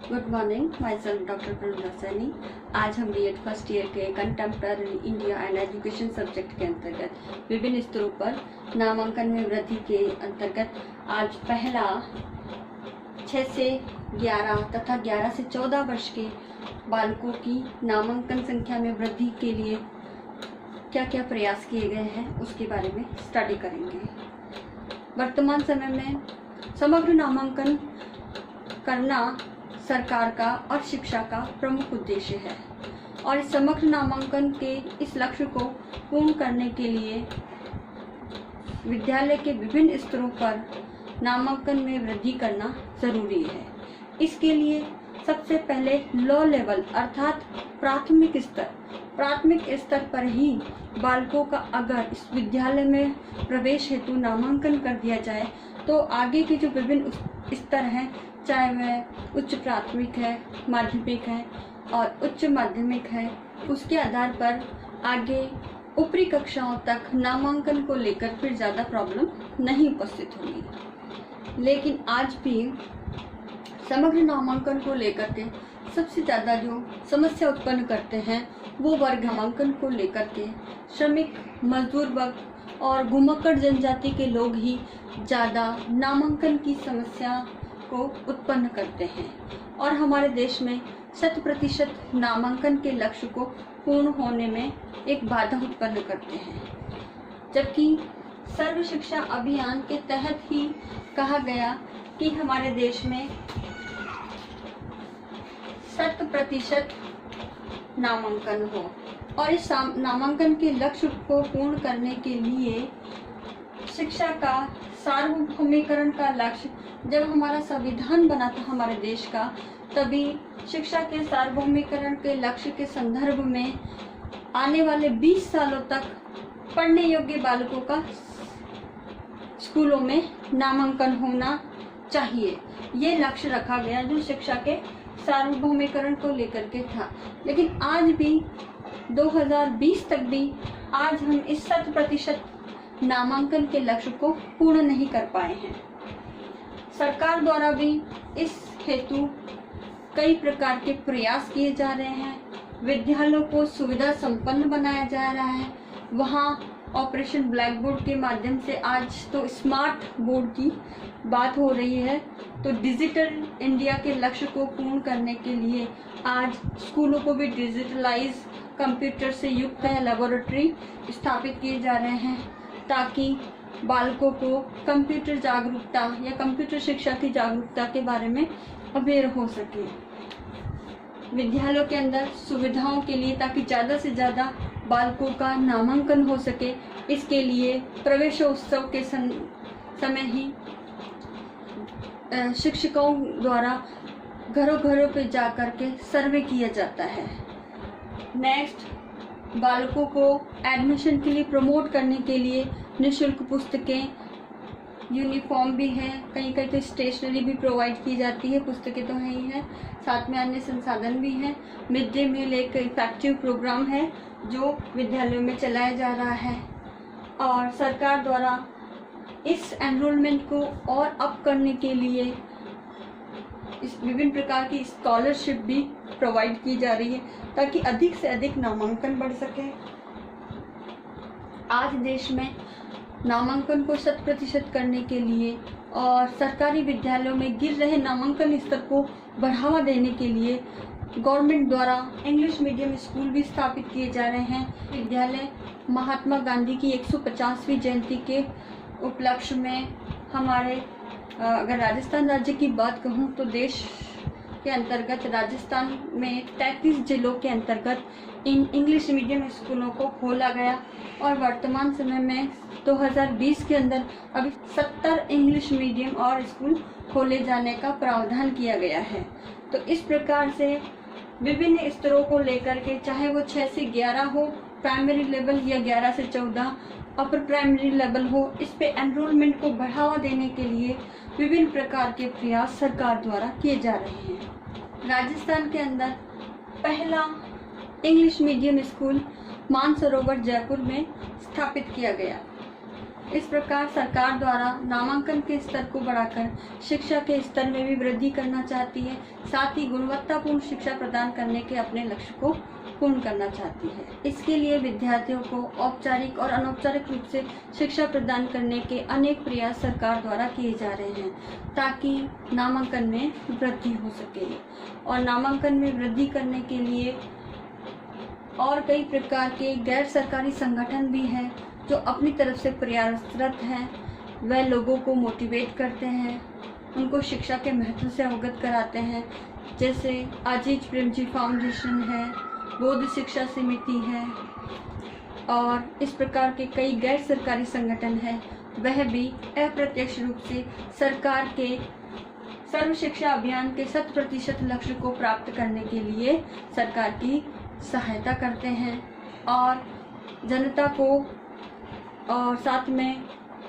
Good morning, myself doctor Pranuda Saini. आज हम BEd first year के contemporary India and education subject के अंतर्गत विभिन्न स्तरों पर नामांकन में वृद्धि के अंतर्गत आज पहला 6 से 11 तथा 11 से 14 वर्ष के बालकों की नामांकन संख्या में वृद्धि के लिए क्या क्या प्रयास किए गए हैं उसके बारे में स्टडी करेंगे। वर्तमान समय में समग्र नामांकन करना सरकार का और शिक्षा का प्रमुख उद्देश्य है और इस समग्र नामांकन के इस लक्ष्य को पूर्ण करने के लिए विद्यालय के विभिन्न स्तरों पर नामांकन में वृद्धि करना जरूरी है। इसके लिए सबसे पहले लो लेवल अर्थात प्राथमिक स्तर पर ही बालकों का अगर इस विद्यालय में प्रवेश हेतु नामांकन कर दिया जाए तो आगे के जो विभिन्न स्तर हैं, चाहे वह उच्च प्राथमिक है, माध्यमिक है और उच्च माध्यमिक है, उसके आधार पर आगे ऊपरी कक्षाओं तक नामांकन को लेकर फिर ज़्यादा प्रॉब्लम नहीं उपस्थित होगी। लेकिन आज भी समग्र नामांकन को लेकर के सबसे ज़्यादा जो समस्या उत्पन्न करते हैं वो वर्ग नामांकन को लेकर के श्रमिक, मजदूर वर्ग और घुमक्कड़ जनजाति के लोग ही ज़्यादा नामांकन की समस्या को उत्पन्न करते हैं और हमारे देश में 100% नामांकन के लक्ष्य को पूर्ण होने में एक बाधा उत्पन्न करते हैं। जबकि सर्व शिक्षा अभियान के तहत ही कहा गया कि हमारे देश में 100% नामांकन हो और इस नामांकन के लक्ष्य को पूर्ण करने के लिए शिक्षा का सार्वभौमिकरण का लक्ष्य, जब हमारा संविधान बना था हमारे देश का, तभी शिक्षा के सार्वभौमिकरण के लक्ष्य के संदर्भ में आने वाले 20 सालों तक पढ़ने योग्य बालकों का स्कूलों में नामांकन होना चाहिए। ये लक्ष्य रखा गया जो शिक्षा के सार्वभौमिकरण को लेकर के था। लेकिन आज भी 2020 तक भी आज हम इस 100% नामांकन के लक्ष्य को पूर्ण नहीं कर पाए हैं। सरकार द्वारा भी इस हेतु कई प्रकार के प्रयास किए जा रहे हैं। विद्यालयों को सुविधा संपन्न बनाया जा रहा है। वहाँ ऑपरेशन ब्लैक बोर्ड के माध्यम से आज तो स्मार्ट बोर्ड की बात हो रही है। तो डिजिटल इंडिया के लक्ष्य को पूर्ण करने के लिए आज स्कूलों को भी डिजिटलाइज कंप्यूटर से युक्त लेबोरेटरी स्थापित किए जा रहे हैं ताकि बालकों को कंप्यूटर जागरूकता या कंप्यूटर शिक्षा की जागरूकता के बारे में अवेयर हो सके। विद्यालयों के अंदर सुविधाओं के लिए ताकि ज़्यादा से ज़्यादा बालकों का नामांकन हो सके, इसके लिए प्रवेशोत्सव के समय ही शिक्षकों द्वारा घरों घरों पे जाकर के सर्वे किया जाता है। नेक्स्ट, बालकों को एडमिशन के लिए प्रमोट करने के लिए निःशुल्क पुस्तकें, यूनिफॉर्म भी है, कहीं कहीं तो स्टेशनरी भी प्रोवाइड की जाती है, पुस्तकें तो है ही है, साथ में अन्य संसाधन भी हैं। मिड डे मील एक इफेक्टिव प्रोग्राम है जो विद्यालयों में चलाया जा रहा है और सरकार द्वारा इस एनरोलमेंट को और अप करने के लिए इस विभिन्न प्रकार की स्कॉलरशिप भी प्रोवाइड की जा रही है ताकि अधिक से अधिक नामांकन बढ़ सके। आज देश में नामांकन को 100% करने के लिए और सरकारी विद्यालयों में गिर रहे नामांकन स्तर को बढ़ावा देने के लिए गवर्नमेंट द्वारा इंग्लिश मीडियम स्कूल भी स्थापित किए जा रहे हैं। विद्यालय महात्मा गांधी की 150वीं जयंती के उपलक्ष्य में हमारे अगर राजस्थान राज्य की बात कहूँ तो देश के अंतर्गत राजस्थान में 33 जिलों के अंतर्गत इन इंग्लिश मीडियम स्कूलों को खोला गया और वर्तमान समय में 2020 के अंदर अभी 70 इंग्लिश मीडियम और स्कूल खोले जाने का प्रावधान किया गया है। तो इस प्रकार से विभिन्न स्तरों को लेकर के, चाहे वो 6 से 11 हो प्राइमरी लेवल या 11 से 14 अपर प्राइमरी लेवल हो, इस पे एनरोलमेंट को बढ़ावा देने के लिए विभिन्न प्रकार के प्रयास सरकार द्वारा किए जा रहे हैं। राजस्थान के अंदर पहला English medium school Mansarovar Jaipur में स्थापित किया गया। इस प्रकार सरकार द्वारा नामांकन के स्तर को बढ़ाकर शिक्षा के स्तर में भी वृद्धि करना चाहती है, साथ ही गुणवत्तापूर्ण शिक्षा प्रदान करने के अपने लक्ष्य को पूर्ण करना चाहती है। इसके लिए विद्यार्थियों को औपचारिक और अनौपचारिक रूप से शिक्षा प्रदान करने के अनेक प्रयास सरकार द्वारा किए जा रहे हैं, ताकि नामांकन में वृद्धि हो सके। और नामांकन में वृद्धि करने के लिए और कई प्रकार के गैर सरकारी संगठन भी हैं जो अपनी तरफ से प्रयासरत हैं। वह लोगों को मोटिवेट करते हैं, उनको शिक्षा के महत्व से अवगत कराते हैं, जैसे अजीज प्रेमजी फाउंडेशन है, बौद्ध शिक्षा समिति है और इस प्रकार के कई गैर सरकारी संगठन हैं। वह भी अप्रत्यक्ष रूप से सरकार के सर्व शिक्षा अभियान के 100% लक्ष्य को प्राप्त करने के लिए सरकार की सहायता करते हैं और जनता को और साथ में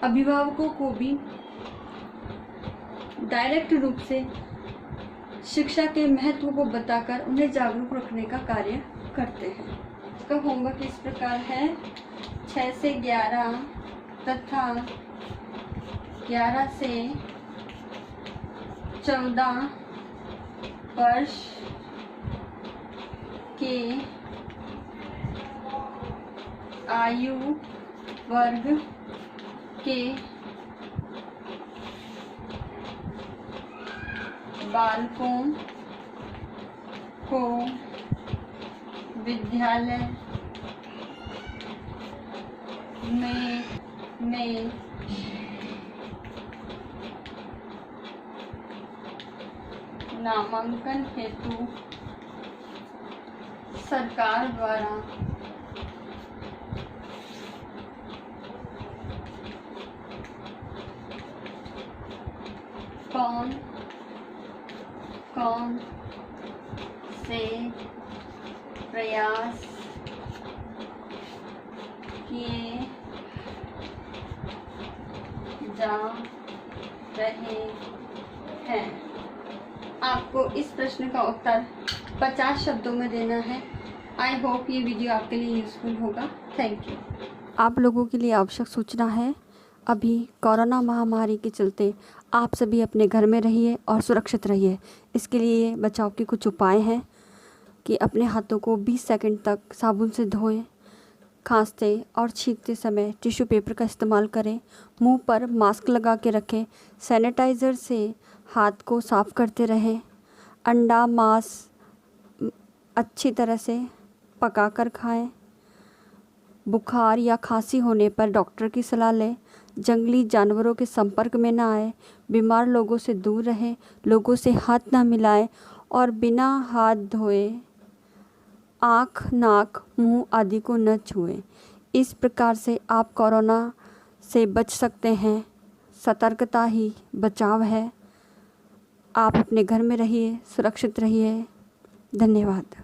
अभिभावकों को भी डायरेक्ट रूप से शिक्षा के महत्व को बताकर उन्हें जागरूक रखने का कार्य करते हैं। इसका होमवर्क इस प्रकार है: 6 से 11 तथा 11 से 14 वर्ष के आयु वर्ग के बालकों को विद्यालय में नामांकन हेतु सरकार द्वारा कौन से प्रयास किए जा रहे हैं। आपको इस प्रश्न का उत्तर 50 शब्दों में देना है। आई होप ये वीडियो आपके लिए यूज़फुल होगा। Thank you. आप लोगों के लिए आवश्यक सूचना है, अभी कोरोना महामारी के चलते आप सभी अपने घर में रहिए और सुरक्षित रहिए। इसके लिए बचाव के कुछ उपाय हैं कि अपने हाथों को 20 सेकंड तक साबुन से धोएं, खांसते और छींकते समय टिश्यू पेपर का इस्तेमाल करें, मुंह पर मास्क लगा के रखें, सैनिटाइज़र से हाथ को साफ़ करते रहें, अंडा मांस अच्छी तरह से पका कर खाएं, बुखार या खांसी होने पर डॉक्टर की सलाह लें, जंगली जानवरों के संपर्क में ना आए, बीमार लोगों से दूर रहें, लोगों से हाथ ना मिलाएं और बिना हाथ धोए आँख, नाक, मुंह आदि को न छुएं। इस प्रकार से आप कोरोना से बच सकते हैं। सतर्कता ही बचाव है। आप अपने घर में रहिए, सुरक्षित रहिए। धन्यवाद।